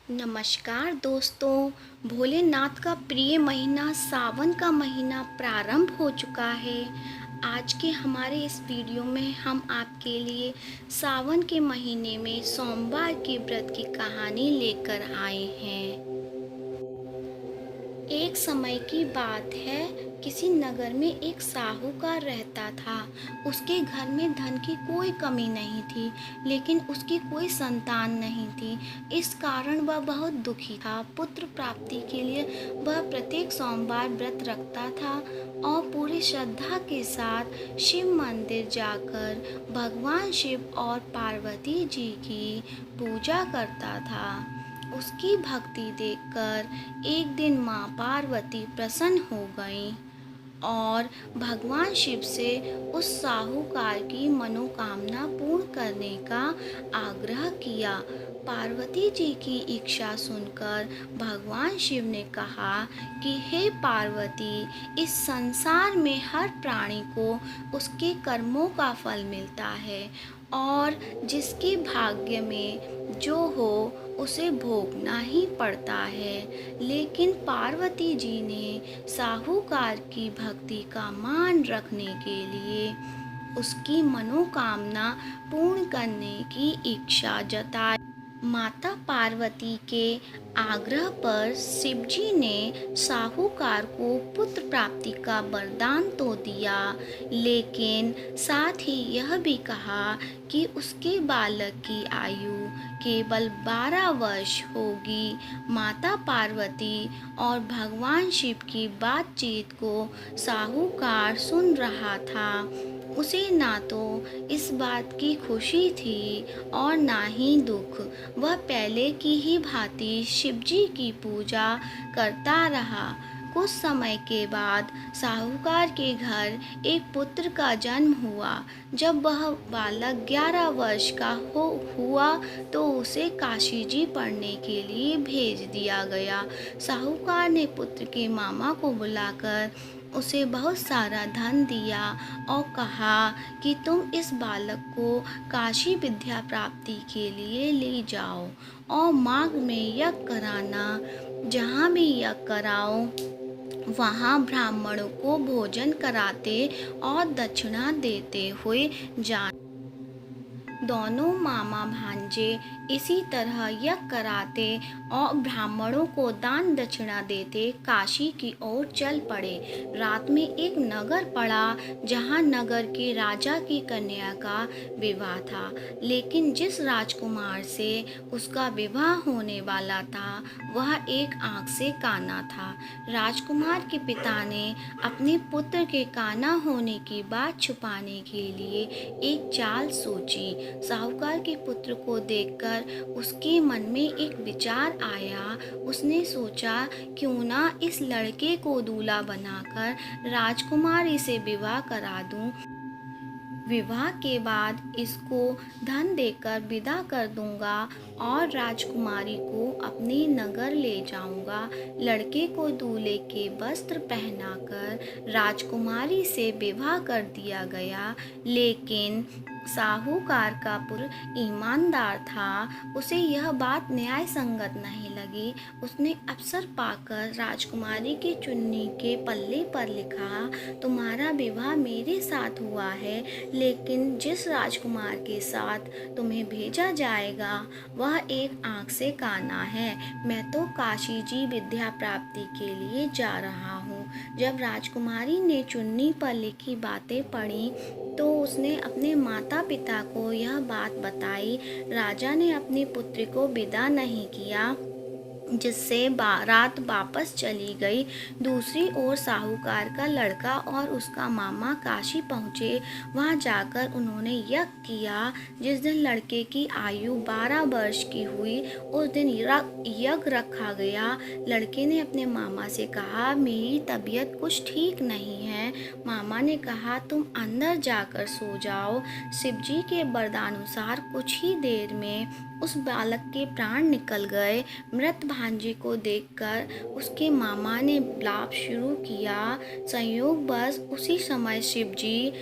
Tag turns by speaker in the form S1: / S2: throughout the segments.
S1: नमस्कार दोस्तों। भोलेनाथ का प्रिय महीना सावन का महीना प्रारंभ हो चुका है। आज के हमारे इस वीडियो में हम आपके लिए सावन के महीने में सोमवार के व्रत की कहानी लेकर आए हैं। एक समय की बात है, किसी नगर में एक साहूकार रहता था। उसके घर में धन की कोई कमी नहीं थी, लेकिन उसकी कोई संतान नहीं थी। इस कारण वह बहुत दुखी था। पुत्र प्राप्ति के लिए वह प्रत्येक सोमवार व्रत रखता था और पूरी श्रद्धा के साथ शिव मंदिर जाकर भगवान शिव और पार्वती जी की पूजा करता था। उसकी भक्ति देखकर एक दिन माँ पार्वती प्रसन्न हो गईं और भगवान शिव से उस साहूकार की मनोकामना पूर्ण करने का आग्रह किया। पार्वती जी की इच्छा सुनकर भगवान शिव ने कहा कि हे पार्वती, इस संसार में हर प्राणी को उसके कर्मों का फल मिलता है और जिसके भाग्य में जो हो उसे भोगना ही पड़ता है। लेकिन पार्वती जी ने साहूकार की भक्ति का मान रखने के लिए उसकी मनोकामना पूर्ण करने की इच्छा जताई। माता पार्वती के आग्रह पर शिवजी ने साहूकार को पुत्र प्राप्ति का वरदान तो दिया, लेकिन साथ ही यह भी कहा कि उसके बालक की आयु केवल 12 वर्ष होगी। माता पार्वती और भगवान शिव की बातचीत को साहूकार सुन रहा था। उसे ना तो इस बात की खुशी थी और ना ही दुख। वह पहले की ही भांति शिवजी की पूजा करता रहा। कुछ समय के बाद साहूकार के घर एक पुत्र का जन्म हुआ। जब वह बालक 11 वर्ष का हुआ तो उसे काशी जी पढ़ने के लिए भेज दिया गया। साहूकार ने पुत्र के मामा को बुलाकर उसे बहुत सारा धन दिया और कहा कि तुम इस बालक को काशी विद्या प्राप्ति के लिए ले जाओ और मार्ग में यज्ञ कराना। जहाँ भी यज्ञ कराओ वहाँ ब्राह्मणों को भोजन कराते और दक्षिणा देते हुए जाना। दोनों मामा भांजे इसी तरह यज्ञ कराते और ब्राह्मणों को दान दक्षिणा देते काशी की ओर चल पड़े। रात में एक नगर पड़ा जहाँ नगर के राजा की कन्या का विवाह था, लेकिन जिस राजकुमार से उसका विवाह होने वाला था वह एक आँख से काना था। राजकुमार के पिता ने अपने पुत्र के काना होने की बात छुपाने के लिए एक चाल सोची। साहूकार के पुत्र को देखकर उसके मन में एक विचार आया। उसने सोचा, क्यों ना इस लड़के को दूल्हा बनाकर राजकुमारी से विवाह करा दूं। विवाह के बाद इसको धन देकर विदा कर दूंगा और राजकुमारी को अपने नगर ले जाऊंगा। लड़के को दूल्हे के वस्त्र पहनाकर राजकुमारी से विवाह कर दिया गया, लेकिन साहूकार का पुत्र ईमानदार था। उसे यह बात न्याय संगत नहीं लगी। उसने अवसर पाकर राजकुमारी की चुन्नी के पल्ले पर लिखा, तुम्हारा विवाह मेरे साथ हुआ है, लेकिन जिस राजकुमार के साथ तुम्हें भेजा जाएगा वह एक आँख से काना है। मैं तो काशी जी विद्या प्राप्ति के लिए जा रहा हूँ। जब राजकुमारी ने चुन्नी पर लिखी बातें पढ़ी तो उसने अपने माता पिता को यह बात बताई। राजा ने अपने पुत्र को विदा नहीं किया, जिससे बारात वापस चली गई। दूसरी ओर साहूकार का लड़का और उसका मामा काशी पहुँचे। वहाँ जाकर उन्होंने यज्ञ किया। जिस दिन लड़के की आयु 12 वर्ष की हुई उस दिन यज्ञ रखा गया। लड़के ने अपने मामा से कहा, मेरी तबीयत कुछ ठीक नहीं है। मामा ने कहा, तुम अंदर जाकर सो जाओ। शिवजी के वरदानुसार कुछ ही देर में उस बालक के प्राण निकल गए। मृत भांजे को देखकर उसके मामा ने विलाप शुरू किया। संयोगवश उसी समय शिवजी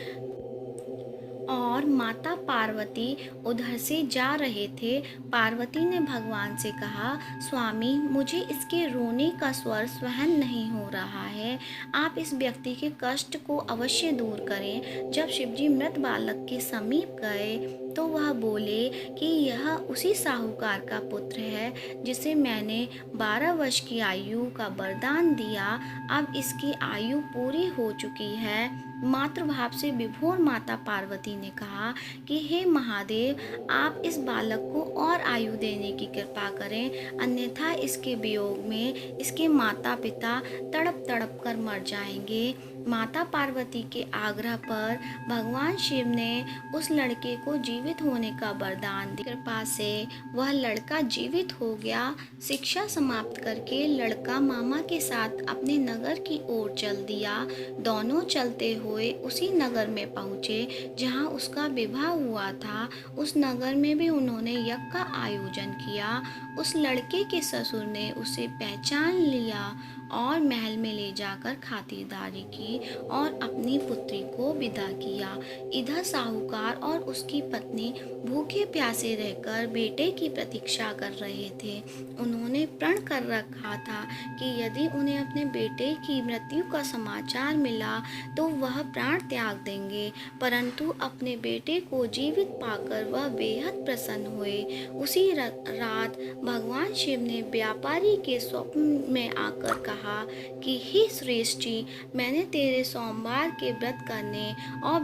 S1: और माता पार्वती उधर से जा रहे थे। पार्वती ने भगवान से कहा, स्वामी, मुझे इसके रोने का स्वर सहन नहीं हो रहा है। आप इस व्यक्ति के कष्ट को अवश्य दूर करें। जब शिवजी मृत बालक के समीप गए तो वह बोले कि यह उसी साहूकार का पुत्र है जिसे मैंने 12 वर्ष की आयु का वरदान दिया। अब इसकी आयु पूरी हो चुकी है। मातृभाव से विभोर माता पार्वती ने कहा कि हे महादेव, आप इस बालक को और आयु देने की कृपा करें, अन्यथा इसके वियोग में इसके माता पिता तड़प तड़प कर मर जाएंगे। माता पार्वती के आग्रह पर भगवान शिव ने उस लड़के को जीवित होने का वरदान दिया। कृपा से वह लड़का जीवित हो गया। शिक्षा समाप्त करके लड़का मामा के साथ अपने नगर की ओर चल दिया। दोनों चलते हुए उसी नगर में पहुँचे जहाँ उसका विवाह हुआ था। उस नगर में भी उन्होंने यज्ञ का आयोजन किया। उस लड़के के ससुर ने उसे पहचान लिया और महल में ले जाकर खातिरदारी की और अपनी पुत्री को विदा किया। इधर साहूकार और उसकी पत्नी भूखे प्यासे रहकर बेटे की प्रतीक्षा कर रहे थे। उन्होंने प्रण कर रखा था कि यदि उन्हें अपने बेटे की मृत्यु का समाचार मिला तो वह प्राण त्याग देंगे, परंतु अपने बेटे को जीवित पाकर वह बेहद प्रसन्न हुए। उसी रात भगवान शिव ने व्यापारी के स्वप्न में आकर कहा कि हे श्रेष्ठ जी, मैंने तेरे सोमवार के व्रत करने और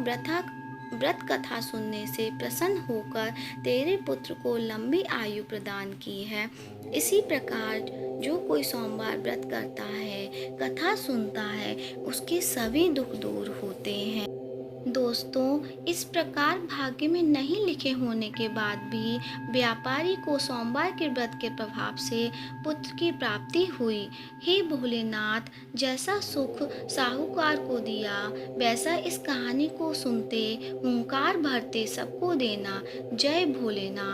S1: व्रत कथा सुनने से प्रसन्न होकर तेरे पुत्र को लंबी आयु प्रदान की है। इसी प्रकार जो कोई सोमवार व्रत करता है, कथा सुनता है, उसके सभी दुख दूर होते हैं। दोस्तों, इस प्रकार भाग्य में नहीं लिखे होने के बाद भी व्यापारी को सोमवार के व्रत के प्रभाव से पुत्र की प्राप्ति हुई। हे भोलेनाथ, जैसा सुख साहूकार को दिया वैसा इस कहानी को सुनते हुंकार भरते सबको देना। जय भोलेनाथ।